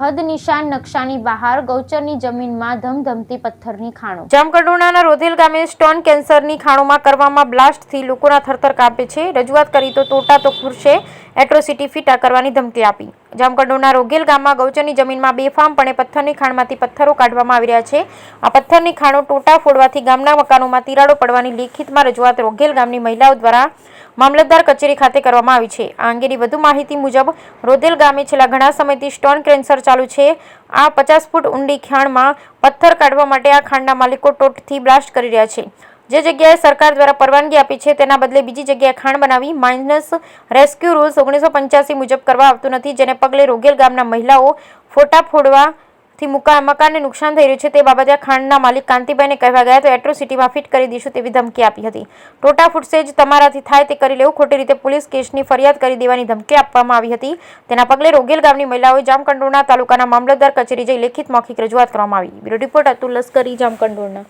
હદ નિશાન નકશાની બહાર ગૌચરની જમીનમાં ધમધમતી પથ્થરની ખાણો. જામકંડોરણાના રોધેલ ગામે સ્ટોન કેન્સરની ખાણોમાં કરવામાં બ્લાસ્ટથી લોકોના થરથર કાપે છે. રજૂઆત કરી તો ટોટા તો ખુરશે, એટ્રોસિટી ફીટા કરવાની ધમકી આપી. જામકંડોરણા રોઘેલ ગામમાં ગૌચરની જમીનમાં બેફામપણે પથ્થરની ખાણમાંથી પથ્થરો કાઢવામાં આવી રહ્યા છે. આ પથ્થરની ખાણો ટોટા ફોડવાથી ગામના મકાનોમાં તિરાડો પડવાની લેખિતમાં રજૂઆત રોઘેલ ગામની મહિલાઓ દ્વારા મામલતદાર કચેરી ખાતે કરવામાં આવી છે. આ અંગેની વધુ માહિતી મુજબ રોધેલ ગામે છેલ્લા ઘણા સમયથી સ્ટોન કેન્સર ચાલુ છે. આ 50 ફૂટ ઊંડી ખાણમાં પથ્થર કાઢવા માટે આ ખાણના માલિકો ટોટથી બ્લાસ્ટ કરી રહ્યા છે. જે જગ્યાએ સરકાર દ્વારા પરવાનગી આપી છે તેના બદલે બીજી જગ્યાએ ખાણ બનાવી માઇનસ રેસ્ક્યુ રૂલ્સ 1985 મુજબ કરવા આવતું નથી, જેને પગલે રોઘેલ ગામના મહિલાઓ ફોટા ફોડવાથી મકાનને નુકસાન થઈ રહ્યું છે. તે બાબતે આ ખાણના માલિક કાંતિભાઈને કહેવા ગયા તો એટ્રોસિટીમાં ફિટ કરી દઈશું તેવી ધમકી આપી હતી. ટોટા ફૂટશે જ, તમારાથી થાય તે કરી લેવું, ખોટી રીતે પોલીસ કેસની ફરિયાદ કરી દેવાની ધમકી આપવામાં આવી હતી. તેના પગલે રોઘેલ ગામની મહિલાઓએ જામકંડોરણા તાલુકાના મામલતદાર કચેરી જઈ લેખિત મૌખિક રજૂઆત કરવામાં આવી. બ્યુરો રિપોર્ટ અતુલ લશ્કરી, જામકંડોરણા.